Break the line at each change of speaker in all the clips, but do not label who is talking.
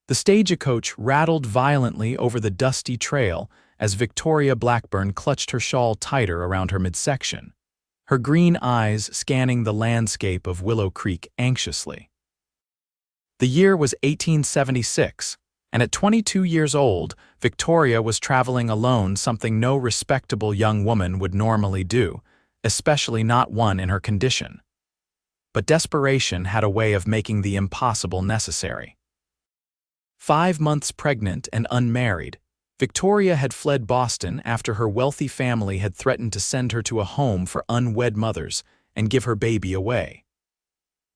The stagecoach rattled violently over the dusty trail as Victoria Blackburn clutched her shawl tighter around her midsection, her green eyes scanning the landscape of Willow Creek anxiously. The year was 1876, and at 22 years old, Victoria was traveling alone, something no respectable young woman would normally do, especially not one in her condition. But desperation had a way of making the impossible necessary. 5 months pregnant and unmarried, Victoria had fled Boston after her wealthy family had threatened to send her to a home for unwed mothers and give her baby away.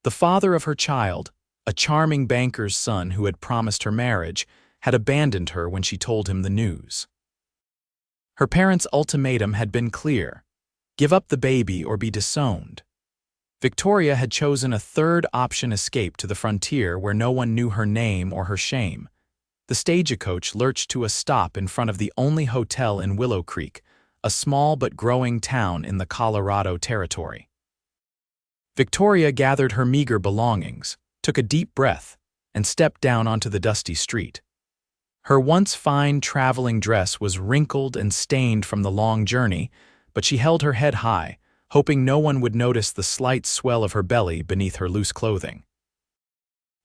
The father of her child, a charming banker's son who had promised her marriage, had abandoned her when she told him the news. Her parents' ultimatum had been clear: give up the baby or be disowned. Victoria had chosen a third option: escape to the frontier where no one knew her name or her shame. The stagecoach lurched to a stop in front of the only hotel in Willow Creek, a small but growing town in the Colorado Territory. Victoria gathered her meager belongings, took a deep breath, and stepped down onto the dusty street. Her once fine traveling dress was wrinkled and stained from the long journey, but she held her head high, hoping no one would notice the slight swell of her belly beneath her loose clothing.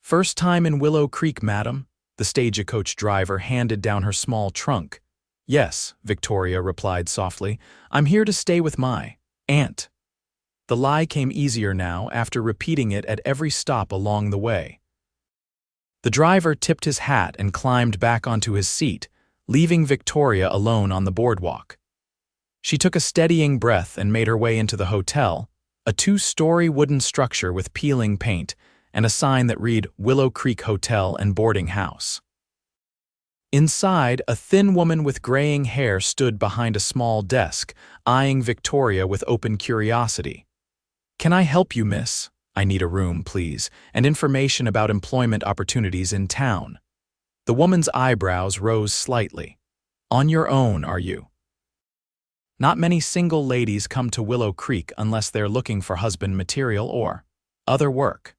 "First time in Willow Creek, madam," the stagecoach driver handed down her small trunk. "Yes," Victoria replied softly. "I'm here to stay with my aunt." The lie came easier now after repeating it at every stop along the way. The driver tipped his hat and climbed back onto his seat, leaving Victoria alone on the boardwalk. She took a steadying breath and made her way into the hotel, a 2-story wooden structure with peeling paint and a sign that read Willow Creek Hotel and Boarding House. Inside, a thin woman with graying hair stood behind a small desk, eyeing Victoria with open curiosity. "Can I help you, miss? I need a room, please, and information about employment opportunities in town." The woman's eyebrows rose slightly. "On your own, are you?" Not many single ladies come to Willow Creek unless they're looking for husband material or other work.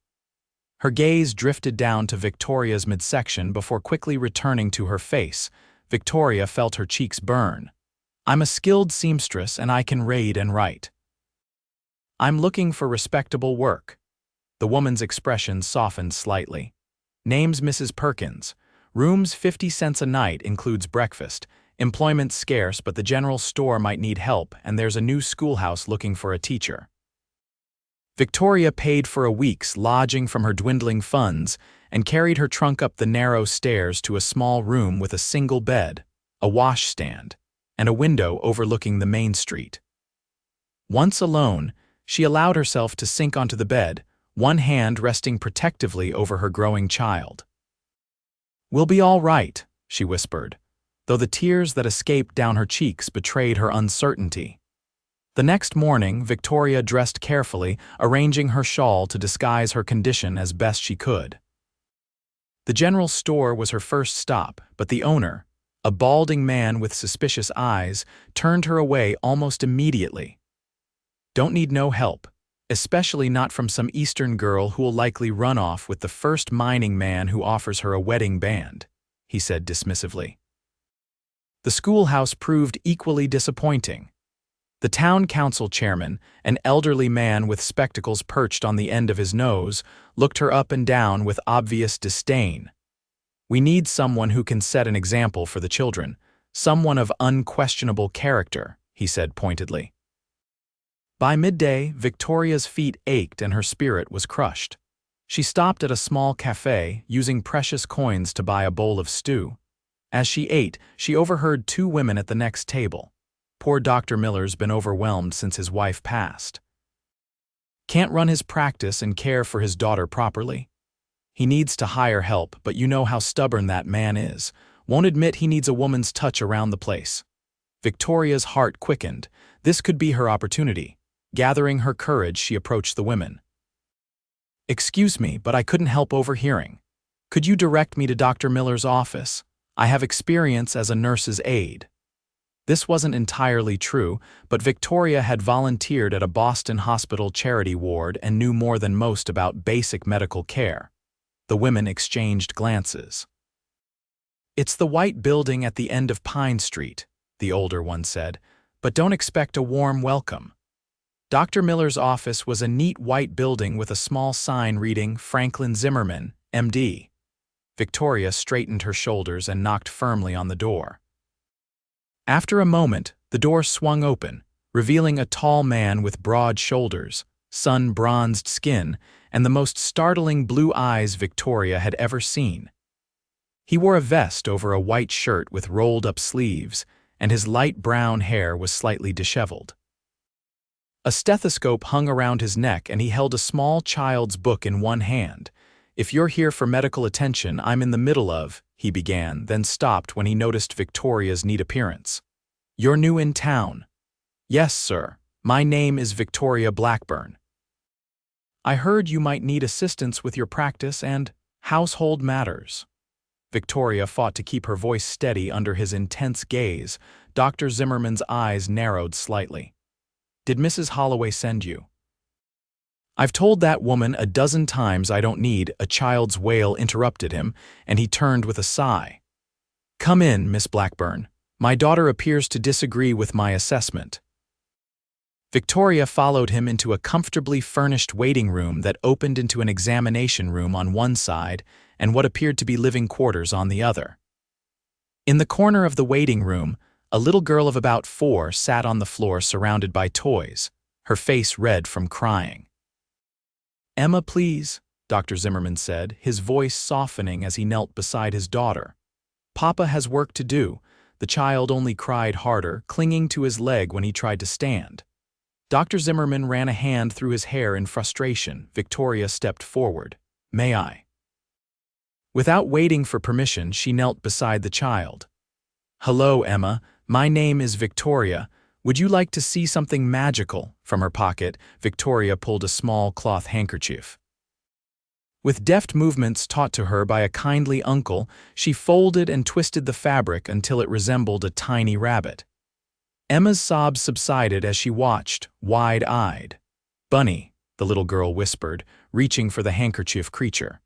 Her gaze drifted down to Victoria's midsection before quickly returning to her face. Victoria felt her cheeks burn. "I'm a skilled seamstress and I can read and write." "I'm looking for respectable work." The woman's expression softened slightly. "Name's Mrs. Perkins. Rooms 50 cents a night, includes breakfast. Employment's scarce, but the general store might need help, and there's a new schoolhouse looking for a teacher." Victoria paid for a week's lodging from her dwindling funds and carried her trunk up the narrow stairs to a small room with a single bed, a washstand, and a window overlooking the main street. Once alone, she allowed herself to sink onto the bed, one hand resting protectively over her growing child. "We'll be all right," she whispered, though the tears that escaped down her cheeks betrayed her uncertainty. The next morning, Victoria dressed carefully, arranging her shawl to disguise her condition as best she could. The general store was her first stop, but the owner, a balding man with suspicious eyes, turned her away almost immediately. "Don't need no help, especially not from some Eastern girl who'll likely run off with the first mining man who offers her a wedding band," he said dismissively. The schoolhouse proved equally disappointing. The town council chairman, an elderly man with spectacles perched on the end of his nose, looked her up and down with obvious disdain. "We need someone who can set an example for the children, someone of unquestionable character," he said pointedly. By midday, Victoria's feet ached and her spirit was crushed. She stopped at a small cafe, using precious coins to buy a bowl of stew. As she ate, she overheard 2 women at the next table. "Poor Dr. Miller's been overwhelmed since his wife passed. Can't run his practice and care for his daughter properly. He needs to hire help, but you know how stubborn that man is. Won't admit he needs a woman's touch around the place." Victoria's heart quickened. This could be her opportunity. Gathering her courage, she approached the women. "Excuse me, but I couldn't help overhearing. Could you direct me to Dr. Miller's office? I have experience as a nurse's aide." This wasn't entirely true, but Victoria had volunteered at a Boston hospital charity ward and knew more than most about basic medical care. The women exchanged glances. It's the white building at the end of Pine Street, the older one said, but don't expect a warm welcome. Dr. Miller's office was a neat white building with a small sign reading Franklin Zimmerman, MD. Victoria straightened her shoulders and knocked firmly on the door. After a moment, the door swung open, revealing a tall man with broad shoulders, sun-bronzed skin, and the most startling blue eyes Victoria had ever seen. He wore a vest over a white shirt with rolled-up sleeves, and his light brown hair was slightly disheveled. A stethoscope hung around his neck, and he held a small child's book in one hand. "If you're here for medical attention, I'm in the middle of," he began, then stopped when he noticed Victoria's neat appearance. "You're new in town?" "Yes, sir. My name is Victoria Blackburn." "I heard you might need assistance with your practice and household matters." Victoria fought to keep her voice steady under his intense gaze. Dr. Zimmerman's eyes narrowed slightly. "Did Mrs. Holloway send you?" "I've told that woman a dozen times I don't need," a child's wail interrupted him, and he turned with a sigh. "Come in, Miss Blackburn. My daughter appears to disagree with my assessment." Victoria followed him into a comfortably furnished waiting room that opened into an examination room on one side and what appeared to be living quarters on the other. In the corner of the waiting room, a little girl of about 4 sat on the floor surrounded by toys, her face red from crying. "Emma, please," Dr. Zimmerman said, his voice softening as he knelt beside his daughter. "Papa has work to do." The child only cried harder, clinging to his leg when he tried to stand. Dr. Zimmerman ran a hand through his hair in frustration. Victoria stepped forward. "May I?" Without waiting for permission, she knelt beside the child. "Hello, Emma. My name is Victoria. Would you like to see something magical?" From her pocket, Victoria pulled a small cloth handkerchief. With deft movements taught to her by a kindly uncle, she folded and twisted the fabric until it resembled a tiny rabbit. Emma's sobs subsided as she watched, wide-eyed. "Bunny," the little girl whispered, reaching for the handkerchief creature.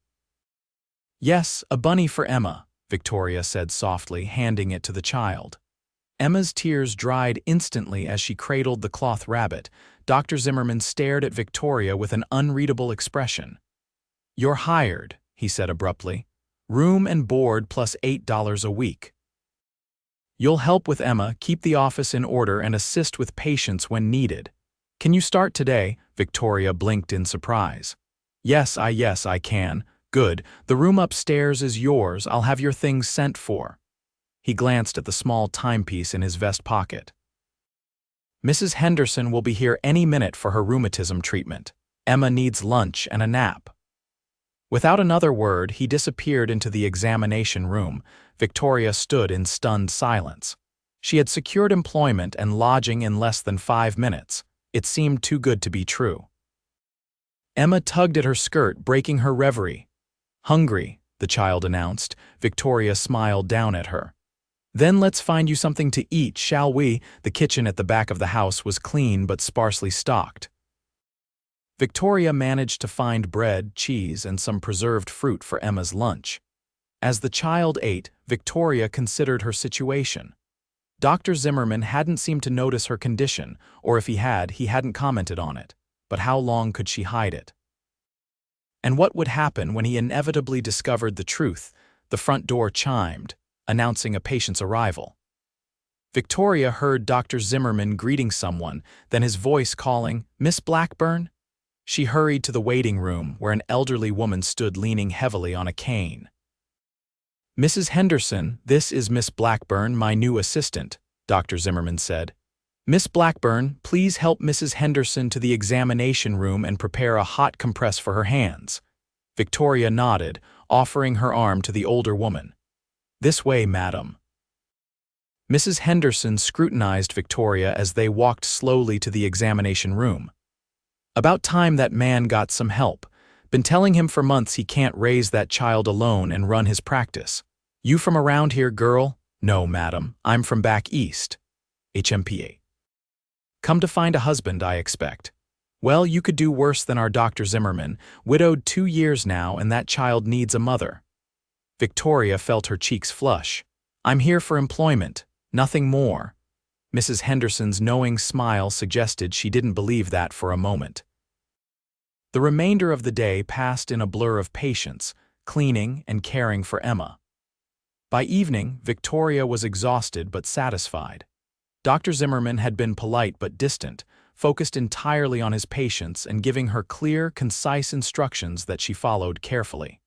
"Yes, a bunny for Emma," Victoria said softly, handing it to the child. Emma's tears dried instantly as she cradled the cloth rabbit. Dr. Zimmerman stared at Victoria with an unreadable expression. "You're hired," he said abruptly. "Room and board plus $8 a week. You'll help with Emma, keep the office in order, and assist with patients when needed. Can you start today?" Victoria blinked in surprise. Yes, I can. Good. The room upstairs is yours. I'll have your things sent for." He glanced at the small timepiece in his vest pocket. "Mrs. Henderson will be here any minute for her rheumatism treatment. Emma needs lunch and a nap." Without another word, he disappeared into the examination room. Victoria stood in stunned silence. She had secured employment and lodging in less than 5 minutes. It seemed too good to be true. Emma tugged at her skirt, breaking her reverie. "Hungry," the child announced. Victoria smiled down at her. "Then let's find you something to eat, shall we?" The kitchen at the back of the house was clean but sparsely stocked. Victoria managed to find bread, cheese, and some preserved fruit for Emma's lunch. As the child ate, Victoria considered her situation. Dr. Zimmerman hadn't seemed to notice her condition, or if he hadn't commented on it. But how long could she hide it? And what would happen when he inevitably discovered the truth? The front door chimed, announcing a patient's arrival. Victoria heard Dr. Zimmerman greeting someone, then his voice calling, "Miss Blackburn?" She hurried to the waiting room, where an elderly woman stood leaning heavily on a cane. "Mrs. Henderson, this is Miss Blackburn, my new assistant," Dr. Zimmerman said. "Miss Blackburn, please help Mrs. Henderson to the examination room and prepare a hot compress for her hands." Victoria nodded, offering her arm to the older woman. "This way, madam." Mrs. Henderson scrutinized Victoria as they walked slowly to the examination room. "About time that man got some help. Been telling him for months he can't raise that child alone and run his practice. You from around here, girl?" "No, madam. I'm from back east." HMPA. "Come to find a husband, I expect." "Well, you could do worse than our Dr. Zimmerman. Widowed 2 years now, and that child needs a mother." Victoria felt her cheeks flush. "I'm here for employment, nothing more." Mrs. Henderson's knowing smile suggested she didn't believe that for a moment. The remainder of the day passed in a blur of patience, cleaning and caring for Emma. By evening, Victoria was exhausted but satisfied. Dr. Zimmerman had been polite but distant, focused entirely on his patients and giving her clear, concise instructions that she followed carefully.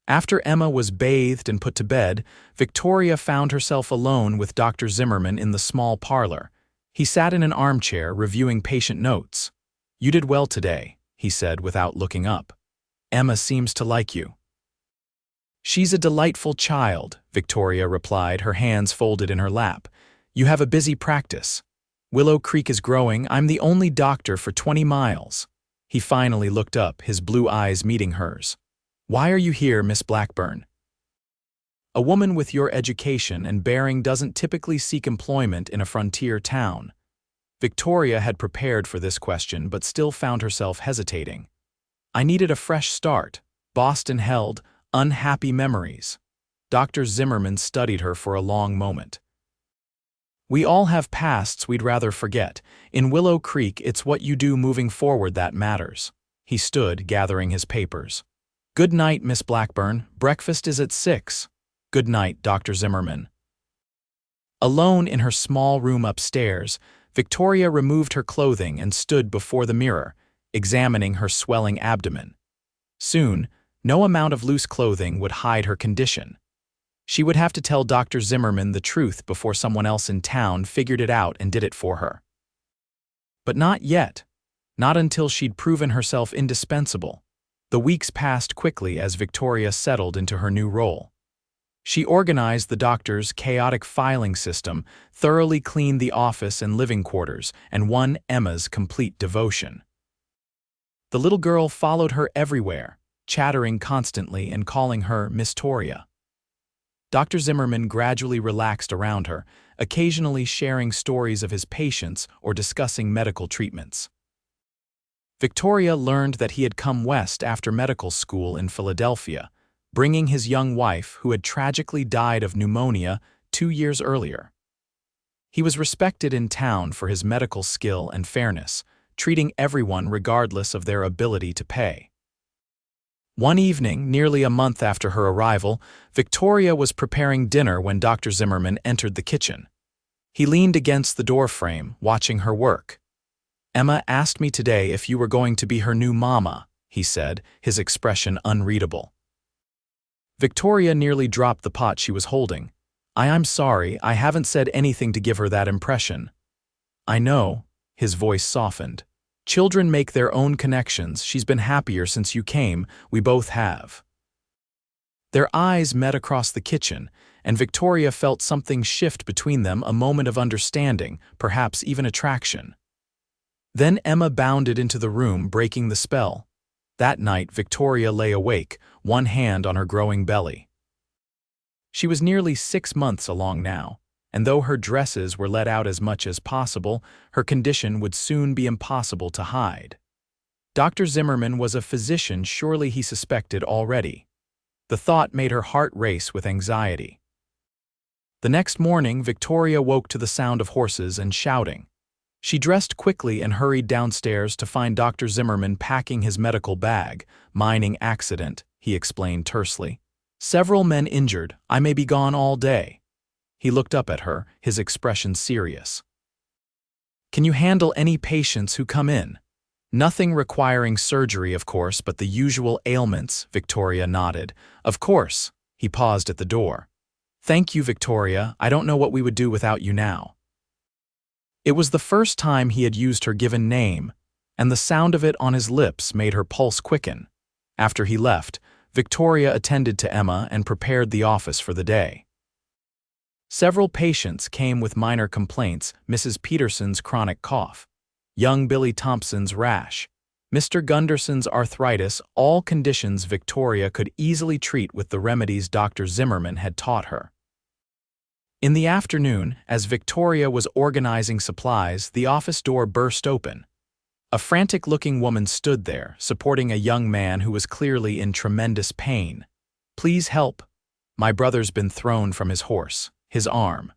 After Emma was bathed and put to bed, Victoria found herself alone with Dr. Zimmerman in the small parlor. He sat in an armchair reviewing patient notes. "You did well today," he said without looking up. "Emma seems to like you." "She's a delightful child," Victoria replied, her hands folded in her lap. "You have a busy practice. Willow Creek is growing. I'm the only doctor for 20 miles. He finally looked up, his blue eyes meeting hers. "Why are you here, Miss Blackburn?" "A woman with your education and bearing doesn't typically seek employment in a frontier town." Victoria had prepared for this question but still found herself hesitating. "I needed a fresh start. Boston held unhappy memories." Dr. Zimmerman studied her for a long moment. "We all have pasts we'd rather forget. In Willow Creek, it's what you do moving forward that matters." He stood, gathering his papers. "Good night, Miss Blackburn. Breakfast is at 6. "Good night, Dr. Zimmerman." Alone in her small room upstairs, Victoria removed her clothing and stood before the mirror, examining her swelling abdomen. Soon, no amount of loose clothing would hide her condition. She would have to tell Dr. Zimmerman the truth before someone else in town figured it out and did it for her. But not yet. Not until she'd proven herself indispensable. The weeks passed quickly as Victoria settled into her new role. She organized the doctor's chaotic filing system, thoroughly cleaned the office and living quarters, and won Emma's complete devotion. The little girl followed her everywhere, chattering constantly and calling her Miss Toria. Dr. Zimmerman gradually relaxed around her, occasionally sharing stories of his patients or discussing medical treatments. Victoria learned that he had come west after medical school in Philadelphia, bringing his young wife, who had tragically died of pneumonia 2 years earlier. He was respected in town for his medical skill and fairness, treating everyone regardless of their ability to pay. One evening, nearly a month after her arrival, Victoria was preparing dinner when Dr. Zimmerman entered the kitchen. He leaned against the doorframe, watching her work. "Emma asked me today if you were going to be her new mama," he said, his expression unreadable. Victoria nearly dropped the pot she was holding. I'm sorry, I haven't said anything to give her that impression." "I know," his voice softened. "Children make their own connections. She's been happier since you came. We both have." Their eyes met across the kitchen, and Victoria felt something shift between them, a moment of understanding, perhaps even attraction. Then Emma bounded into the room, breaking the spell. That night, Victoria lay awake, one hand on her growing belly. She was nearly 6 months along now, and though her dresses were let out as much as possible, her condition would soon be impossible to hide. Dr. Zimmerman was a physician, surely he suspected already. The thought made her heart race with anxiety. The next morning, Victoria woke to the sound of horses and shouting. She dressed quickly and hurried downstairs to find Dr. Zimmerman packing his medical bag. "Mining accident," he explained tersely. "Several men injured. I may be gone all day." He looked up at her, his expression serious. "Can you handle any patients who come in?" "Nothing requiring surgery, of course, but the usual ailments," Victoria nodded. "Of course." He paused at the door. "Thank you, Victoria. I don't know what we would do without you now." It was the first time he had used her given name, and the sound of it on his lips made her pulse quicken. After he left, Victoria attended to Emma and prepared the office for the day. Several patients came with minor complaints: Mrs. Peterson's chronic cough, young Billy Thompson's rash, Mr. Gunderson's arthritis, all conditions Victoria could easily treat with the remedies Dr. Zimmerman had taught her. In the afternoon, as Victoria was organizing supplies, the office door burst open. A frantic-looking woman stood there, supporting a young man who was clearly in tremendous pain. Please help. My brother's been thrown from his horse, his arm.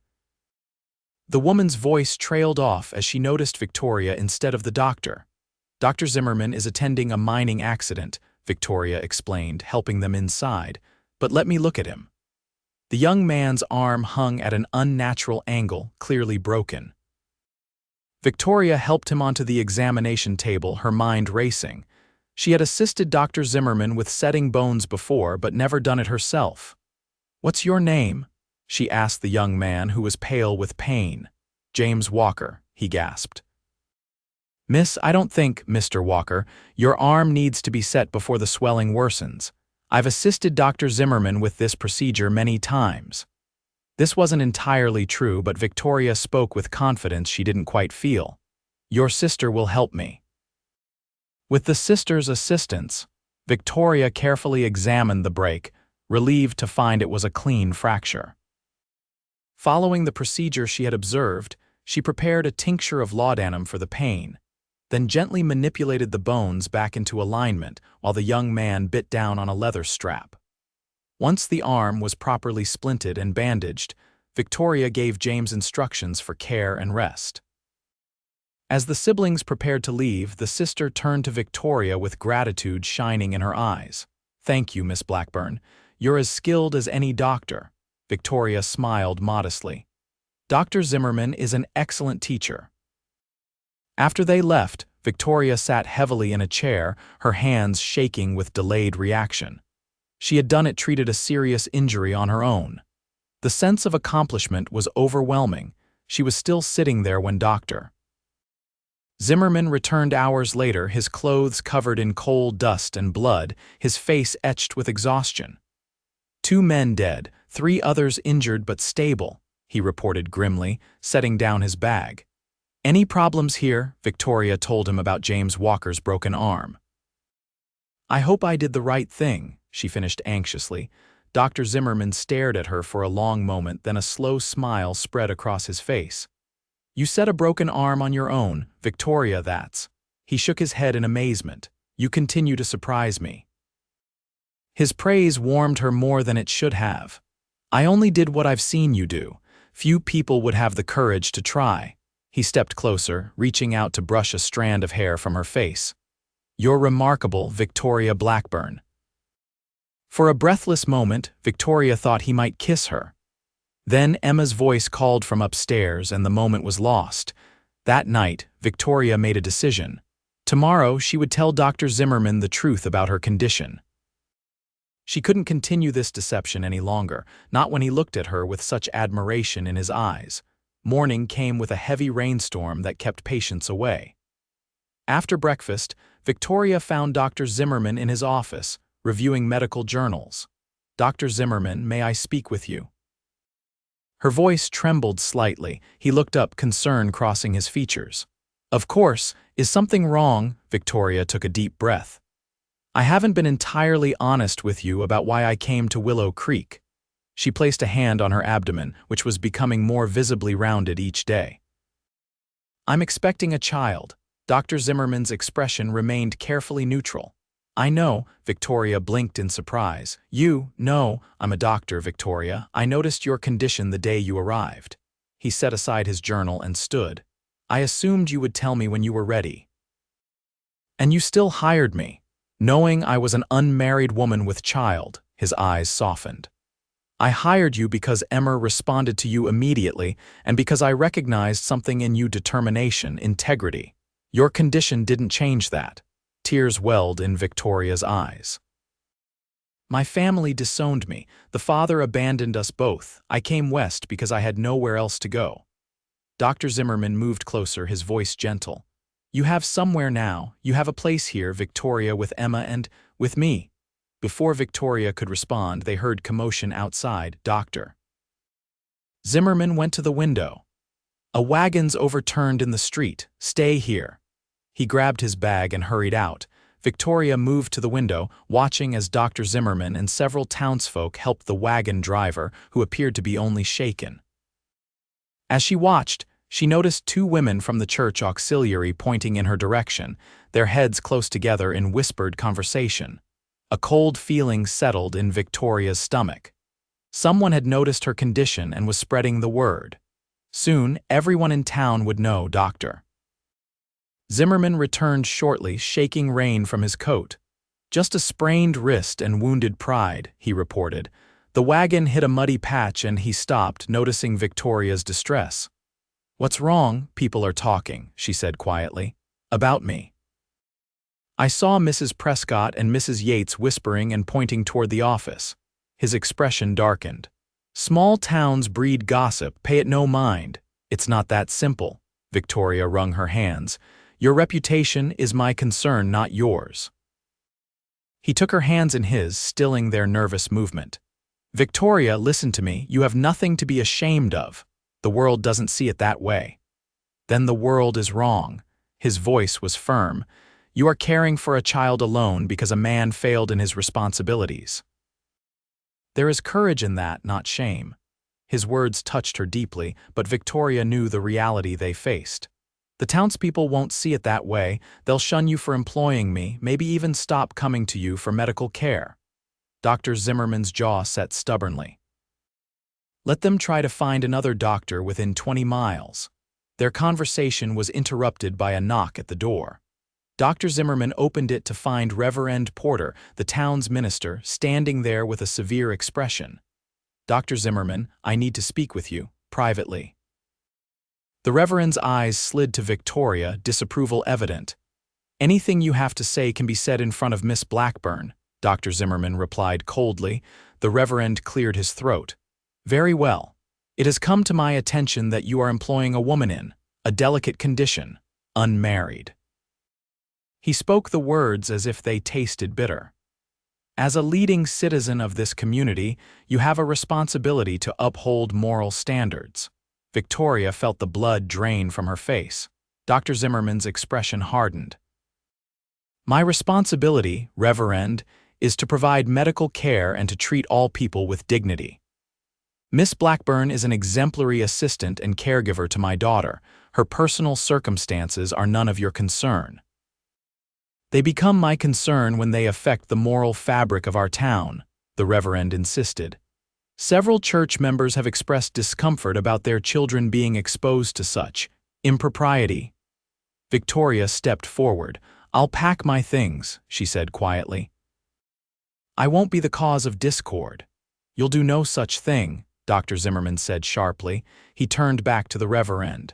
The woman's voice trailed off as she noticed Victoria instead of the doctor. Dr. Zimmerman is attending a mining accident, Victoria explained, helping them inside. But let me look at him. The young man's arm hung at an unnatural angle, clearly broken. Victoria helped him onto the examination table, her mind racing. She had assisted Dr. Zimmerman with setting bones before, but never done it herself. "What's your name?" she asked the young man, who was pale with pain. "James Walker," he gasped. "Miss, I don't think, Mr. Walker, your arm needs to be set before the swelling worsens. I've assisted Dr. Zimmerman with this procedure many times." This wasn't entirely true, but Victoria spoke with confidence she didn't quite feel. "Your sister will help me." With the sister's assistance, Victoria carefully examined the break, relieved to find it was a clean fracture. Following the procedure she had observed, she prepared a tincture of laudanum for the pain, then gently manipulated the bones back into alignment while the young man bit down on a leather strap. Once the arm was properly splinted and bandaged, Victoria gave James instructions for care and rest. As the siblings prepared to leave, the sister turned to Victoria with gratitude shining in her eyes. "Thank you, Miss Blackburn. You're as skilled as any doctor." Victoria smiled modestly. "Dr. Zimmerman is an excellent teacher." After they left, Victoria sat heavily in a chair, her hands shaking with delayed reaction. She had done it, treated a serious injury on her own. The sense of accomplishment was overwhelming. She was still sitting there when Dr. Zimmerman returned hours later, his clothes covered in coal dust and blood, his face etched with exhaustion. "2 men dead, 3 others injured but stable," he reported grimly, setting down his bag. "Any problems here?" Victoria told him about James Walker's broken arm. "I hope I did the right thing," she finished anxiously. Dr. Zimmerman stared at her for a long moment, then a slow smile spread across his face. "You set a broken arm on your own, Victoria, that's." He shook his head in amazement. "You continue to surprise me." His praise warmed her more than it should have. "I only did what I've seen you do. Few people would have the courage to try." He stepped closer, reaching out to brush a strand of hair from her face. "You're remarkable, Victoria Blackburn." For a breathless moment, Victoria thought he might kiss her. Then Emma's voice called from upstairs, and the moment was lost. That night, Victoria made a decision. Tomorrow, she would tell Dr. Zimmerman the truth about her condition. She couldn't continue this deception any longer, not when he looked at her with such admiration in his eyes. Morning came with a heavy rainstorm that kept patients away. After breakfast, Victoria found Dr. Zimmerman in his office, reviewing medical journals. "Dr. Zimmerman, may I speak with you?" Her voice trembled slightly. He looked up, concern crossing his features. "Of course. Is something wrong?" Victoria took a deep breath. "I haven't been entirely honest with you about why I came to Willow Creek." She placed a hand on her abdomen, which was becoming more visibly rounded each day. "I'm expecting a child." Dr. Zimmerman's expression remained carefully neutral. "I know," Victoria blinked in surprise. "You know, I'm a doctor, Victoria. I noticed your condition the day you arrived." He set aside his journal and stood. "I assumed you would tell me when you were ready. And you still hired me, knowing I was an unmarried woman with child." His eyes softened. "I hired you because Emma responded to you immediately and because I recognized something in you: determination, integrity. Your condition didn't change that." Tears welled in Victoria's eyes. "My family disowned me. The father abandoned us both. I came west because I had nowhere else to go." Dr. Zimmerman moved closer, his voice gentle. "You have somewhere now. You have a place here, Victoria, with Emma and with me." Before Victoria could respond, they heard commotion outside. Dr. Zimmerman went to the window. "A wagon's overturned in the street. Stay here." He grabbed his bag and hurried out. Victoria moved to the window, watching as Dr. Zimmerman and several townsfolk helped the wagon driver, who appeared to be only shaken. As she watched, she noticed 2 women from the church auxiliary pointing in her direction, their heads close together in whispered conversation. A cold feeling settled in Victoria's stomach. Someone had noticed her condition and was spreading the word. Soon, everyone in town would know Dr. Zimmerman returned shortly, shaking rain from his coat. "Just a sprained wrist and wounded pride," he reported. The wagon hit a muddy patch and he stopped, noticing Victoria's distress. "What's wrong? People are talking," she said quietly. "About me." I saw Mrs. Prescott and Mrs. Yates whispering and pointing toward the office. His expression darkened. "Small towns breed gossip, pay it no mind. It's not that simple." Victoria wrung her hands. "Your reputation is my concern, not yours." He took her hands in his, stilling their nervous movement. "Victoria, listen to me. You have nothing to be ashamed of. The world doesn't see it that way." "Then the world is wrong." His voice was firm. "You are caring for a child alone because a man failed in his responsibilities. There is courage in that, not shame." His words touched her deeply, but Victoria knew the reality they faced. "The townspeople won't see it that way. They'll shun you for employing me, maybe even stop coming to you for medical care." Dr. Zimmerman's jaw set stubbornly. "Let them try to find another doctor within 20 miles. Their conversation was interrupted by a knock at the door. Dr. Zimmerman opened it to find Reverend Porter, the town's minister, standing there with a severe expression. "Dr. Zimmerman, I need to speak with you, privately." The Reverend's eyes slid to Victoria, disapproval evident. "Anything you have to say can be said in front of Miss Blackburn," Dr. Zimmerman replied coldly. The Reverend cleared his throat. "Very well. It has come to my attention that you are employing a woman in a delicate condition, unmarried." He spoke the words as if they tasted bitter. "As a leading citizen of this community, you have a responsibility to uphold moral standards." Victoria felt the blood drain from her face. Dr. Zimmerman's expression hardened. "My responsibility, Reverend, is to provide medical care and to treat all people with dignity. Miss Blackburn is an exemplary assistant and caregiver to my daughter. Her personal circumstances are none of your concern. They become my concern when they affect the moral fabric of our town," the Reverend insisted. "Several church members have expressed discomfort about their children being exposed to such impropriety." Victoria stepped forward. "I'll pack my things," she said quietly. "I won't be the cause of discord." "You'll do no such thing," Dr. Zimmerman said sharply. He turned back to the Reverend.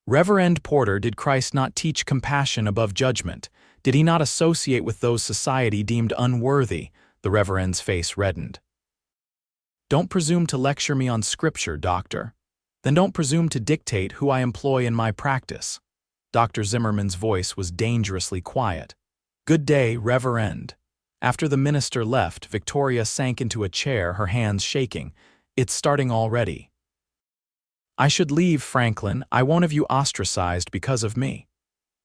"Reverend Porter, did Christ not teach compassion above judgment? Did he not associate with those society deemed unworthy?" The Reverend's face reddened. "Don't presume to lecture me on Scripture, Doctor. Then don't presume to dictate who I employ in my practice." Dr. Zimmerman's voice was dangerously quiet. "Good day, Reverend." After the minister left, Victoria sank into a chair, her hands shaking. "It's starting already." "I should leave, Franklin. I won't have you ostracized because of me."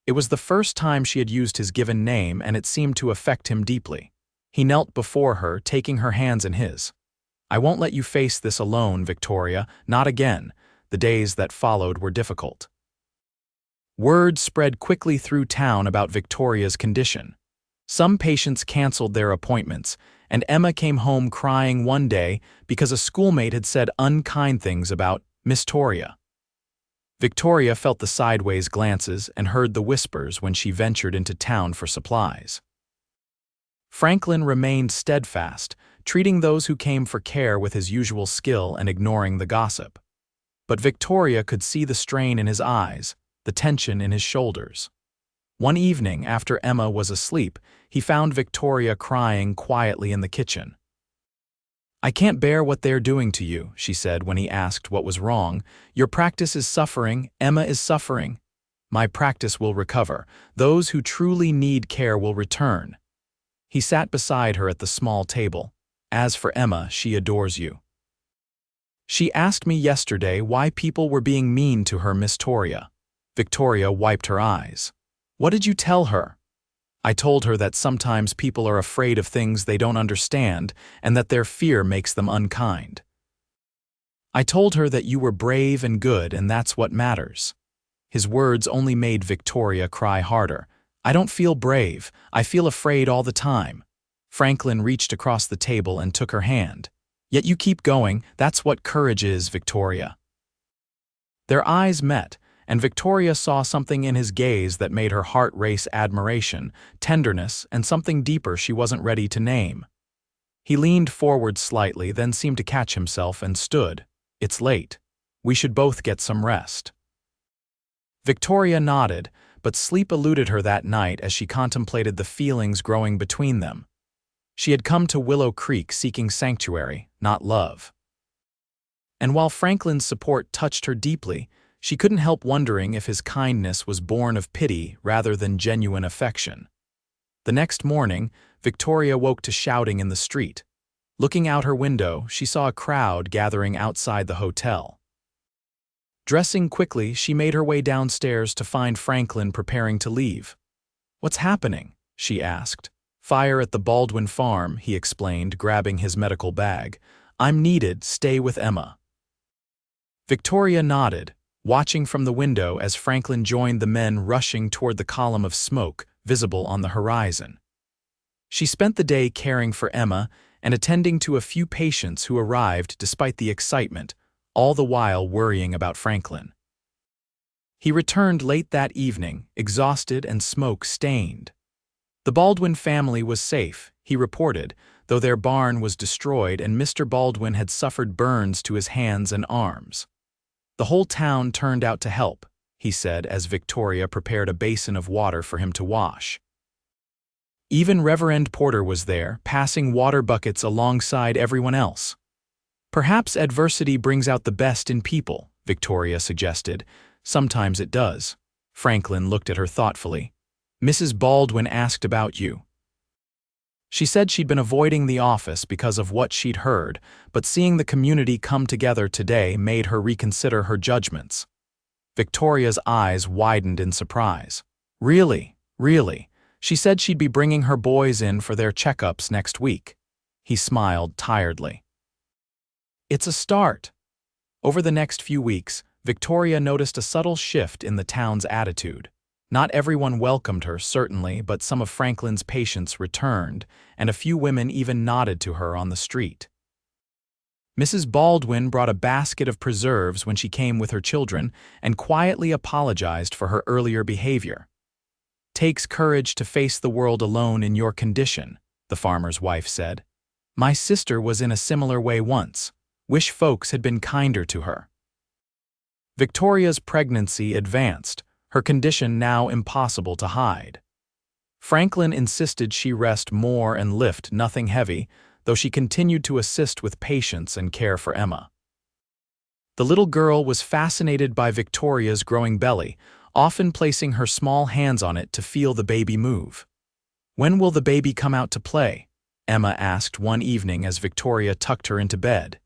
It was the first time she had used his given name, and it seemed to affect him deeply. He knelt before her, taking her hands in his. "I won't let you face this alone, Victoria. Not again." The days that followed were difficult. Word spread quickly through town about Victoria's condition. Some patients canceled their appointments, and Emma came home crying one day because a schoolmate had said unkind things about Miss Toria. Victoria felt the sideways glances and heard the whispers when she ventured into town for supplies. Franklin remained steadfast, treating those who came for care with his usual skill and ignoring the gossip. But Victoria could see the strain in his eyes, the tension in his shoulders. One evening, after Emma was asleep, he found Victoria crying quietly in the kitchen. "I can't bear what they're doing to you," she said when he asked what was wrong. "Your practice is suffering, Emma is suffering. My practice will recover. Those who truly need care will return." He sat beside her at the small table. "As for Emma, she adores you. She asked me yesterday why people were being mean to her, Miss Toria." Victoria wiped her eyes. "What did you tell her?" "I told her that sometimes people are afraid of things they don't understand and that their fear makes them unkind. I told her that you were brave and good and that's what matters." His words only made Victoria cry harder. "I don't feel brave. I feel afraid all the time." Franklin reached across the table and took her hand. "Yet you keep going, that's what courage is, Victoria." Their eyes met, and Victoria saw something in his gaze that made her heart race: admiration, tenderness, and something deeper she wasn't ready to name. He leaned forward slightly, then seemed to catch himself and stood. "It's late. We should both get some rest." Victoria nodded, but sleep eluded her that night as she contemplated the feelings growing between them. She had come to Willow Creek seeking sanctuary, not love. And while Franklin's support touched her deeply, she couldn't help wondering if his kindness was born of pity rather than genuine affection. The next morning, Victoria woke to shouting in the street. Looking out her window, she saw a crowd gathering outside the hotel. Dressing quickly, she made her way downstairs to find Franklin preparing to leave. "What's happening?" she asked. "Fire at the Baldwin farm," he explained, grabbing his medical bag. "I'm needed, stay with Emma." Victoria nodded, watching from the window as Franklin joined the men rushing toward the column of smoke visible on the horizon. She spent the day caring for Emma and attending to a few patients who arrived despite the excitement, all the while worrying about Franklin. He returned late that evening, exhausted and smoke-stained. The Baldwin family was safe, he reported, though their barn was destroyed and Mr. Baldwin had suffered burns to his hands and arms. "The whole town turned out to help," he said as Victoria prepared a basin of water for him to wash. Even Reverend Porter was there, passing water buckets alongside everyone else. "Perhaps adversity brings out the best in people," Victoria suggested. "Sometimes it does." Franklin looked at her thoughtfully. "Mrs. Baldwin asked about you." She said she'd been avoiding the office because of what she'd heard, but seeing the community come together today made her reconsider her judgments. Victoria's eyes widened in surprise. "Really? Really?" She said she'd be bringing her boys in for their checkups next week. He smiled tiredly. "It's a start." Over the next few weeks, Victoria noticed a subtle shift in the town's attitude. Not everyone welcomed her, certainly, but some of Franklin's patients returned, and a few women even nodded to her on the street. Mrs. Baldwin brought a basket of preserves when she came with her children and quietly apologized for her earlier behavior. "Takes courage to face the world alone in your condition," the farmer's wife said. "My sister was in a similar way once. Wish folks had been kinder to her." Victoria's pregnancy advanced, her condition now impossible to hide. Franklin insisted she rest more and lift nothing heavy, though she continued to assist with patients and care for Emma. The little girl was fascinated by Victoria's growing belly, often placing her small hands on it to feel the baby move. "When will the baby come out to play?" Emma asked one evening as Victoria tucked her into bed.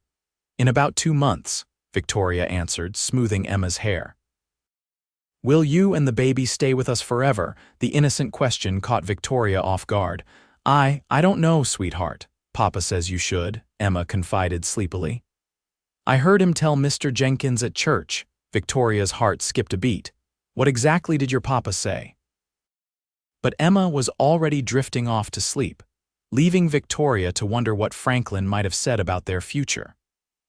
"In about 2 months," Victoria answered, smoothing Emma's hair. "Will you and the baby stay with us forever?" The innocent question caught Victoria off guard. I don't know, sweetheart. Papa says you should," Emma confided sleepily. "I heard him tell Mr. Jenkins at church." Victoria's heart skipped a beat. "What exactly did your papa say?" But Emma was already drifting off to sleep, leaving Victoria to wonder what Franklin might have said about their future.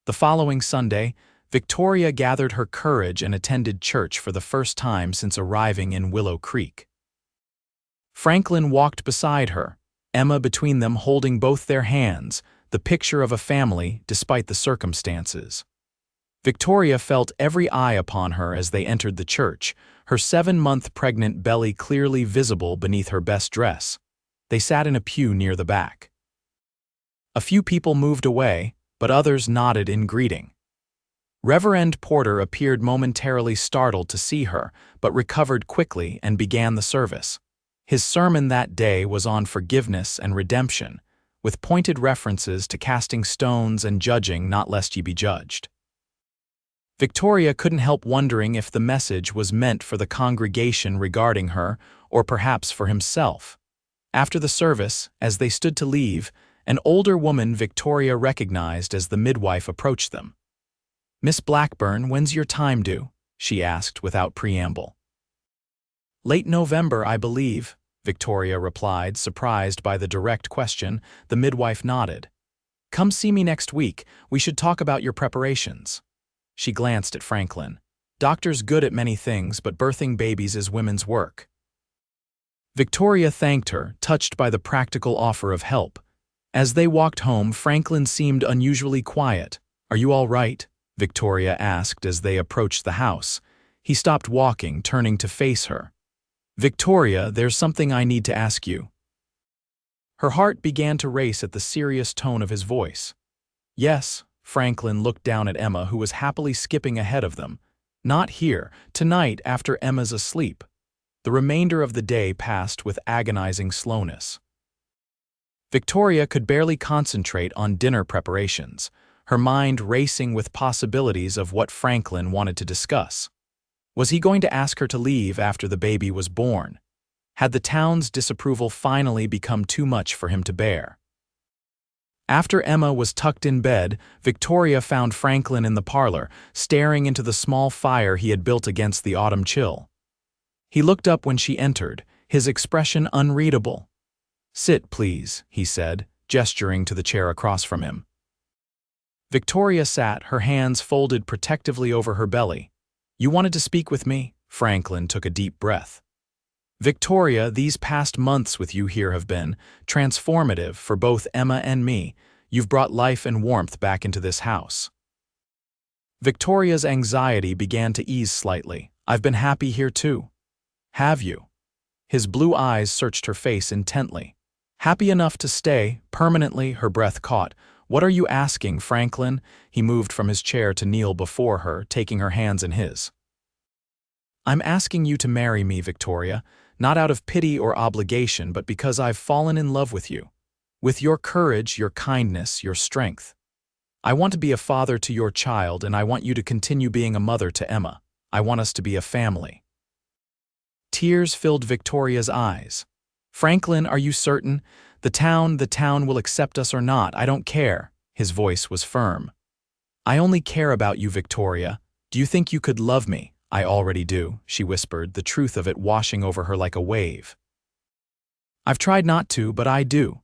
The following Sunday, Victoria gathered her courage and attended church for the first time since arriving in Willow Creek. Franklin walked beside her, Emma between them holding both their hands, the picture of a family despite the circumstances. Victoria felt every eye upon her as they entered the church, her 7-month pregnant belly clearly visible beneath her best dress. They sat in a pew near the back. A few people moved away, but others nodded in greeting. Reverend Porter appeared momentarily startled to see her, but recovered quickly and began the service. His sermon that day was on forgiveness and redemption, with pointed references to casting stones and judging not lest ye be judged. Victoria couldn't help wondering if the message was meant for the congregation regarding her, or perhaps for himself. After the service, as they stood to leave, an older woman Victoria recognized as the midwife approached them. "Miss Blackburn, when's your time due?" she asked without preamble. "Late November, I believe," Victoria replied, surprised by the direct question. The midwife nodded. Come see me next week. We should talk about your preparations. She glanced at Franklin. Doctor's good at many things, but birthing babies is women's work. Victoria thanked her, touched by the practical offer of help. As they walked home, Franklin seemed unusually quiet. Are you all right? Victoria asked as they approached the house. He stopped walking, turning to face her. Victoria, there's something I need to ask you. Her heart began to race at the serious tone of his voice. Yes, Franklin looked down at Emma, who was happily skipping ahead of them. Not here, tonight after Emma's asleep. The remainder of the day passed with agonizing slowness. Victoria could barely concentrate on dinner preparations, her mind racing with possibilities of what Franklin wanted to discuss. Was he going to ask her to leave after the baby was born? Had the town's disapproval finally become too much for him to bear? After Emma was tucked in bed, Victoria found Franklin in the parlor, staring into the small fire he had built against the autumn chill. He looked up when she entered, his expression unreadable. Sit, please, he said, gesturing to the chair across from him. Victoria sat, her hands folded protectively over her belly. You wanted to speak with me? Franklin took a deep breath. Victoria, these past months with you here have been transformative for both Emma and me. You've brought life and warmth back into this house. Victoria's anxiety began to ease slightly. I've been happy here too. Have you? His blue eyes searched her face intently. Happy enough to stay, permanently, her breath caught. What are you asking, Franklin? He moved from his chair to kneel before her, taking her hands in his. I'm asking you to marry me, Victoria, not out of pity or obligation, but because I've fallen in love with you. With your courage, your kindness, your strength. I want to be a father to your child, and I want you to continue being a mother to Emma. I want us to be a family. Tears filled Victoria's eyes. Franklin, are you certain? The town will accept us or not, I don't care. His voice was firm. I only care about you, Victoria. Do you think you could love me? I already do, she whispered, the truth of it washing over her like a wave. I've tried not to, but I do.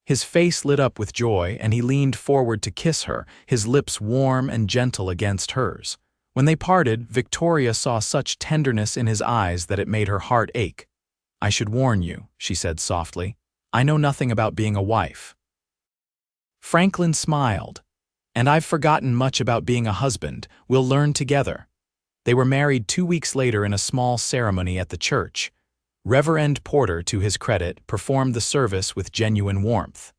His face lit up with joy, and he leaned forward to kiss her, his lips warm and gentle against hers. When they parted, Victoria saw such tenderness in his eyes that it made her heart ache. I should warn you, she said softly. I know nothing about being a wife. Franklin smiled. And I've forgotten much about being a husband. We'll learn together. They were married 2 weeks later in a small ceremony at the church. Reverend Porter, to his credit, performed the service with genuine warmth.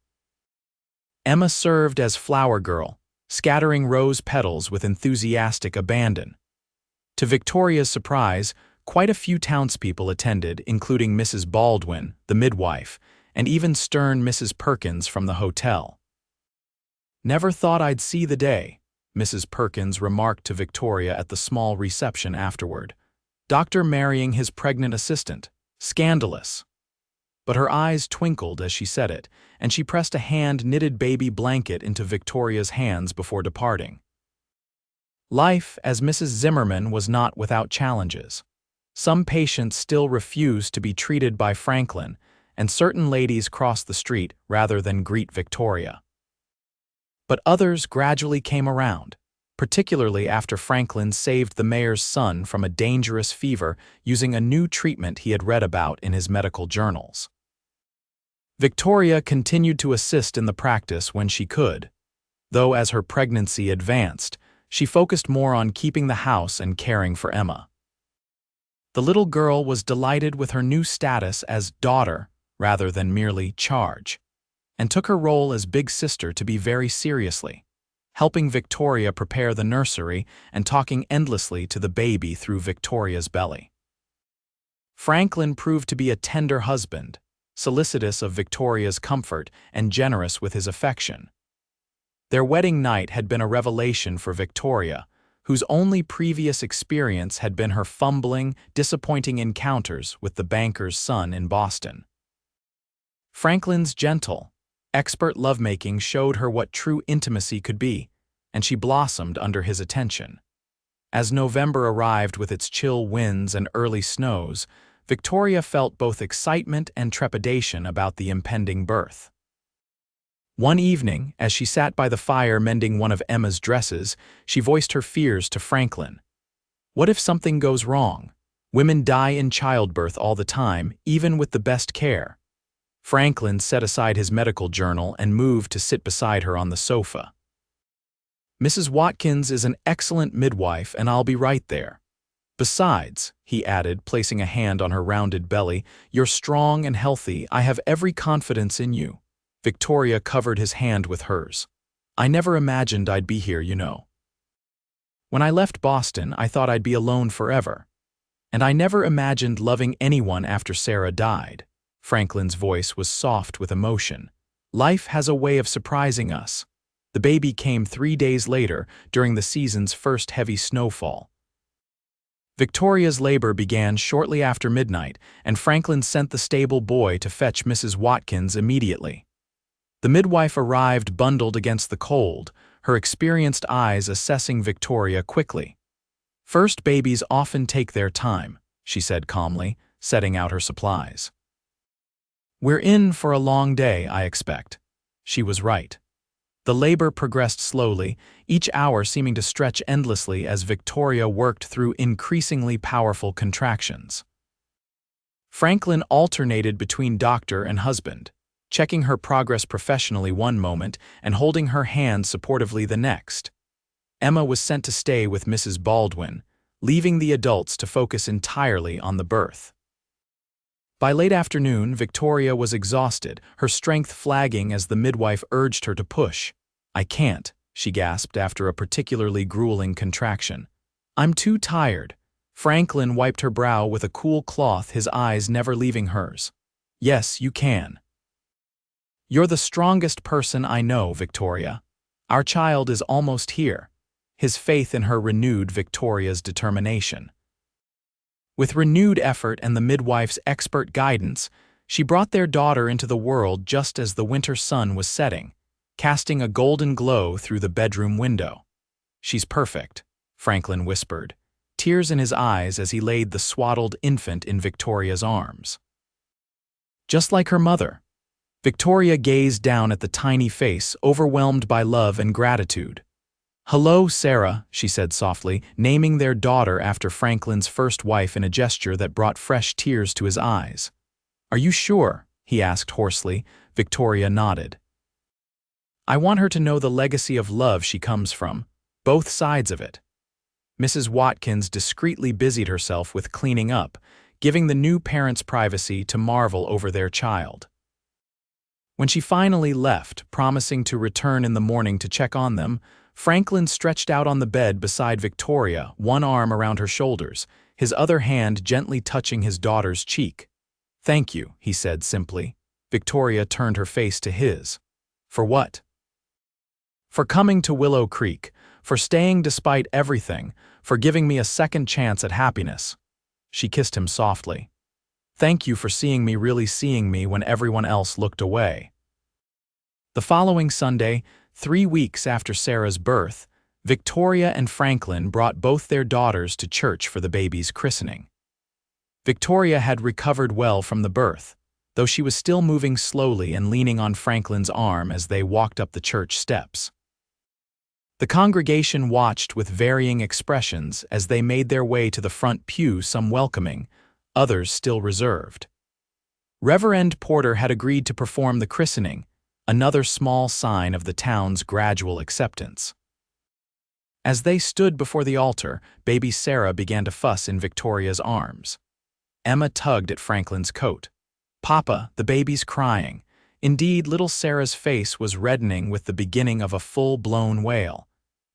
Emma served as flower girl, scattering rose petals with enthusiastic abandon. To Victoria's surprise, quite a few townspeople attended, including Mrs. Baldwin, the midwife, and even stern Mrs. Perkins from the hotel. Never thought I'd see the day, Mrs. Perkins remarked to Victoria at the small reception afterward. Doctor marrying his pregnant assistant. Scandalous. But her eyes twinkled as she said it, and she pressed a hand-knitted baby blanket into Victoria's hands before departing. Life as Mrs. Zimmerman was not without challenges. Some patients still refused to be treated by Franklin, and certain ladies crossed the street rather than greet Victoria. But others gradually came around, particularly after Franklin saved the mayor's son from a dangerous fever using a new treatment he had read about in his medical journals. Victoria continued to assist in the practice when she could, though as her pregnancy advanced, she focused more on keeping the house and caring for Emma. The little girl was delighted with her new status as daughter rather than merely charge, and took her role as big sister to be very seriously, helping Victoria prepare the nursery and talking endlessly to the baby through Victoria's belly. Franklin proved to be a tender husband, solicitous of Victoria's comfort and generous with his affection. Their wedding night had been a revelation for Victoria, whose only previous experience had been her fumbling, disappointing encounters with the banker's son in Boston. Franklin's gentle, expert lovemaking showed her what true intimacy could be, and she blossomed under his attention. As November arrived with its chill winds and early snows, Victoria felt both excitement and trepidation about the impending birth. One evening, as she sat by the fire mending one of Emma's dresses, she voiced her fears to Franklin. What if something goes wrong? Women die in childbirth all the time, even with the best care. Franklin set aside his medical journal and moved to sit beside her on the sofa. Mrs. Watkins is an excellent midwife, and I'll be right there. Besides, he added, placing a hand on her rounded belly, you're strong and healthy. I have every confidence in you. Victoria covered his hand with hers. I never imagined I'd be here, you know. When I left Boston, I thought I'd be alone forever. And I never imagined loving anyone after Sarah died. Franklin's voice was soft with emotion. Life has a way of surprising us. The baby came 3 days later, during the season's first heavy snowfall. Victoria's labor began shortly after midnight, and Franklin sent the stable boy to fetch Mrs. Watkins immediately. The midwife arrived bundled against the cold, her experienced eyes assessing Victoria quickly. First babies often take their time, she said calmly, setting out her supplies. We're in for a long day, I expect. She was right. The labor progressed slowly, each hour seeming to stretch endlessly as Victoria worked through increasingly powerful contractions. Franklin alternated between doctor and husband, checking her progress professionally one moment and holding her hand supportively the next. Emma was sent to stay with Mrs. Baldwin, leaving the adults to focus entirely on the birth. By late afternoon, Victoria was exhausted, her strength flagging as the midwife urged her to push. I can't, she gasped after a particularly grueling contraction. I'm too tired. Franklin wiped her brow with a cool cloth, his eyes never leaving hers. Yes, you can. You're the strongest person I know, Victoria. Our child is almost here. His faith in her renewed Victoria's determination. With renewed effort and the midwife's expert guidance, she brought their daughter into the world just as the winter sun was setting, casting a golden glow through the bedroom window. She's perfect, Franklin whispered, tears in his eyes as he laid the swaddled infant in Victoria's arms. Just like her mother. Victoria gazed down at the tiny face, overwhelmed by love and gratitude. Hello, Sarah, she said softly, naming their daughter after Franklin's first wife in a gesture that brought fresh tears to his eyes. Are you sure? He asked hoarsely. Victoria nodded. I want her to know the legacy of love she comes from, both sides of it. Mrs. Watkins discreetly busied herself with cleaning up, giving the new parents privacy to marvel over their child. When she finally left, promising to return in the morning to check on them, Franklin stretched out on the bed beside Victoria, one arm around her shoulders, his other hand gently touching his daughter's cheek. Thank you, he said simply. Victoria turned her face to his. For what? For coming to Willow Creek, for staying despite everything, for giving me a second chance at happiness. She kissed him softly. Thank you for seeing me, really seeing me when everyone else looked away. The following Sunday, 3 weeks after Sarah's birth, Victoria and Franklin brought both their daughters to church for the baby's christening. Victoria had recovered well from the birth, though she was still moving slowly and leaning on Franklin's arm as they walked up the church steps. The congregation watched with varying expressions as they made their way to the front pew, some welcoming, others still reserved. Reverend Porter had agreed to perform the christening, another small sign of the town's gradual acceptance. As they stood before the altar, baby Sarah began to fuss in Victoria's arms. Emma tugged at Franklin's coat. Papa, the baby's crying. Indeed, little Sarah's face was reddening with the beginning of a full-blown wail.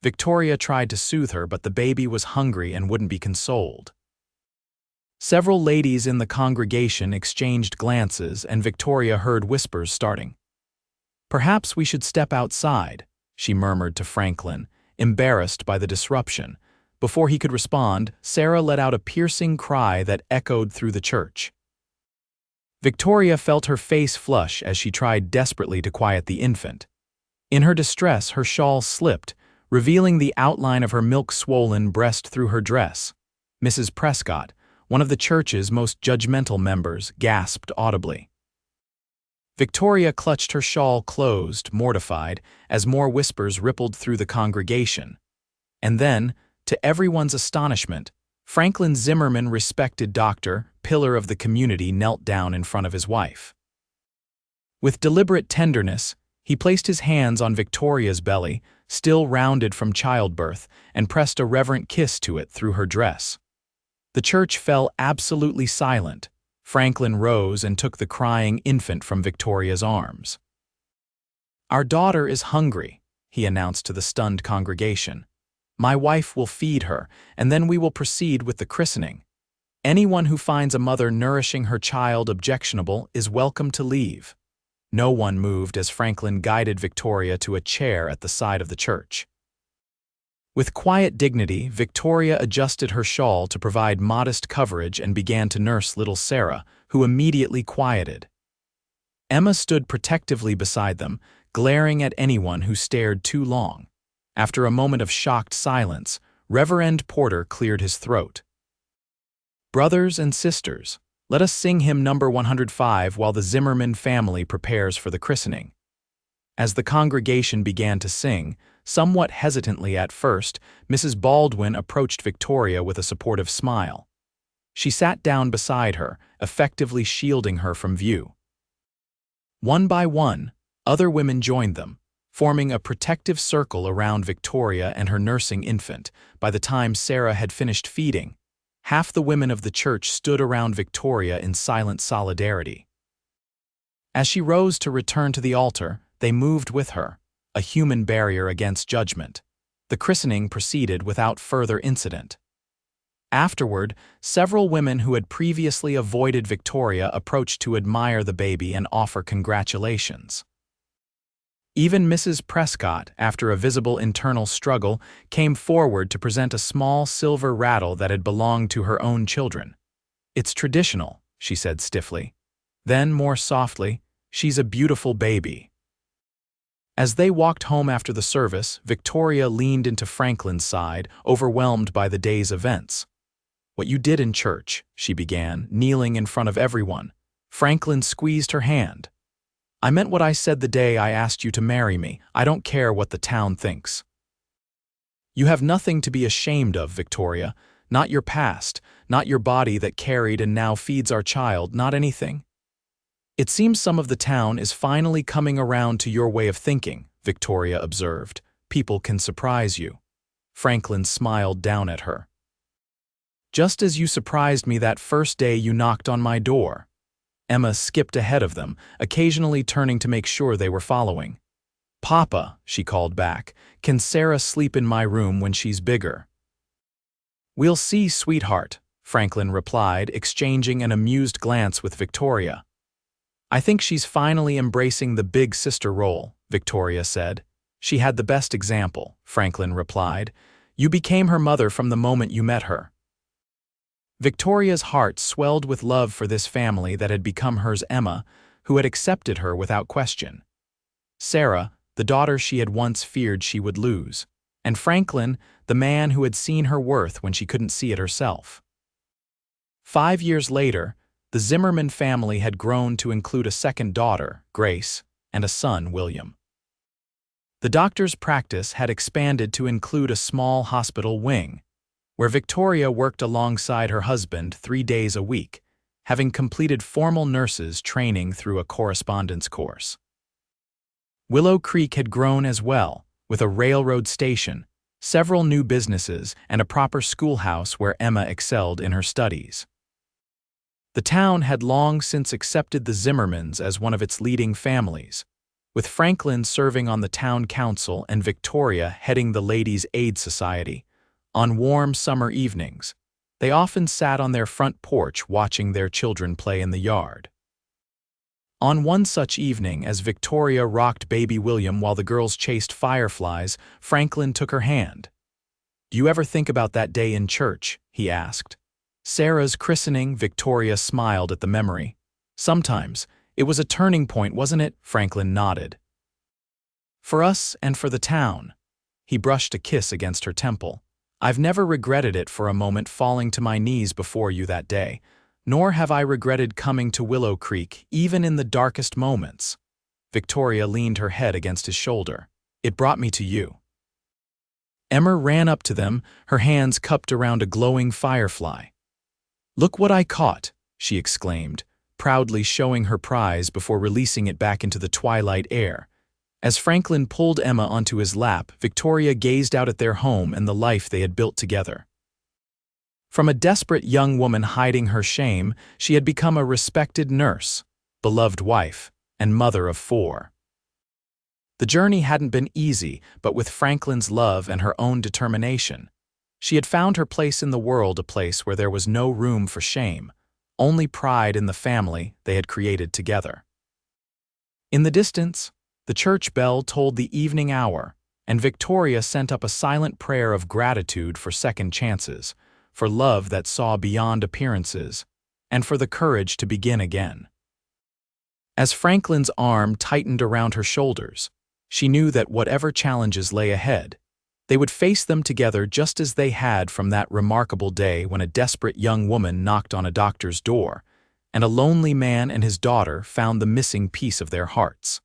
Victoria tried to soothe her, but the baby was hungry and wouldn't be consoled. Several ladies in the congregation exchanged glances, and Victoria heard whispers starting. Perhaps we should step outside, she murmured to Franklin, embarrassed by the disruption. Before he could respond, Sarah let out a piercing cry that echoed through the church. Victoria felt her face flush as she tried desperately to quiet the infant. In her distress, her shawl slipped, revealing the outline of her milk-swollen breast through her dress. Mrs. Prescott, one of the church's most judgmental members, gasped audibly. Victoria clutched her shawl closed, mortified, as more whispers rippled through the congregation. And then, to everyone's astonishment, Franklin Zimmerman, respected doctor, pillar of the community, knelt down in front of his wife. With deliberate tenderness, he placed his hands on Victoria's belly, still rounded from childbirth, and pressed a reverent kiss to it through her dress. The church fell absolutely silent. Franklin rose and took the crying infant from Victoria's arms. "Our daughter is hungry," he announced to the stunned congregation. "My wife will feed her, and then we will proceed with the christening. Anyone who finds a mother nourishing her child objectionable is welcome to leave." No one moved as Franklin guided Victoria to a chair at the side of the church. With quiet dignity, Victoria adjusted her shawl to provide modest coverage and began to nurse little Sarah, who immediately quieted. Emma stood protectively beside them, glaring at anyone who stared too long. After a moment of shocked silence, Reverend Porter cleared his throat. "Brothers and sisters, let us sing hymn number 105 while the Zimmerman family prepares for the christening." As the congregation began to sing, somewhat hesitantly at first, Mrs. Baldwin approached Victoria with a supportive smile. She sat down beside her, effectively shielding her from view. One by one, other women joined them, forming a protective circle around Victoria and her nursing infant. By the time Sarah had finished feeding, half the women of the church stood around Victoria in silent solidarity. As she rose to return to the altar, they moved with her, a human barrier against judgment. The christening proceeded without further incident. Afterward, several women who had previously avoided Victoria approached to admire the baby and offer congratulations. Even Mrs. Prescott, after a visible internal struggle, came forward to present a small silver rattle that had belonged to her own children. "It's traditional," she said stiffly. Then, more softly, "She's a beautiful baby." As they walked home after the service, Victoria leaned into Franklin's side, overwhelmed by the day's events. "What you did in church," she began, kneeling in front of everyone. Franklin squeezed her hand. "I meant what I said the day I asked you to marry me. I don't care what the town thinks." "You have nothing to be ashamed of, Victoria. Not your past, not your body that carried and now feeds our child, not anything." "It seems some of the town is finally coming around to your way of thinking," Victoria observed. "People can surprise you." Franklin smiled down at her. "Just as you surprised me that first day you knocked on my door." Emma skipped ahead of them, occasionally turning to make sure they were following. "Papa," she called back, "can Sarah sleep in my room when she's bigger?" "We'll see, sweetheart," Franklin replied, exchanging an amused glance with Victoria. "I think she's finally embracing the big sister role," Victoria said. "She had the best example," Franklin replied. "You became her mother from the moment you met her." Victoria's heart swelled with love for this family that had become hers. Emma, who had accepted her without question. Sarah, the daughter she had once feared she would lose. And Franklin, the man who had seen her worth when she couldn't see it herself. 5 years later, the Zimmerman family had grown to include a second daughter, Grace, and a son, William. The doctor's practice had expanded to include a small hospital wing, where Victoria worked alongside her husband 3 days a week, having completed formal nurses training through a correspondence course. Willow Creek had grown as well, with a railroad station, several new businesses, and a proper schoolhouse where Emma excelled in her studies. The town had long since accepted the Zimmermans as one of its leading families, with Franklin serving on the town council and Victoria heading the Ladies' Aid Society. On warm summer evenings, they often sat on their front porch watching their children play in the yard. On one such evening, as Victoria rocked baby William while the girls chased fireflies, Franklin took her hand. "Do you ever think about that day in church?" he asked. Sarah's christening. Victoria smiled at the memory. "Sometimes. It was a turning point, wasn't it?" Franklin nodded. "For us and for the town." He brushed a kiss against her temple. I've never regretted it for a moment falling to my knees before you that day, nor have I regretted coming to Willow Creek, even in the darkest moments. Victoria leaned her head against his shoulder. It brought me to you. Emma ran up to them, her hands cupped around a glowing firefly. Look what I caught, she exclaimed, proudly showing her prize before releasing it back into the twilight air. As Franklin pulled Emma onto his lap, Victoria gazed out at their home and the life they had built together. From a desperate young woman hiding her shame, she had become a respected nurse, beloved wife, and mother of 4. The journey hadn't been easy, but with Franklin's love and her own determination, she had found her place in the world, a place where there was no room for shame, only pride in the family they had created together. In the distance, the church bell told the evening hour, and Victoria sent up a silent prayer of gratitude for second chances, for love that saw beyond appearances, and for the courage to begin again. As Franklin's arm tightened around her shoulders, she knew that whatever challenges lay ahead, they would face them together just as they had from that remarkable day when a desperate young woman knocked on a doctor's door, and a lonely man and his daughter found the missing piece of their hearts.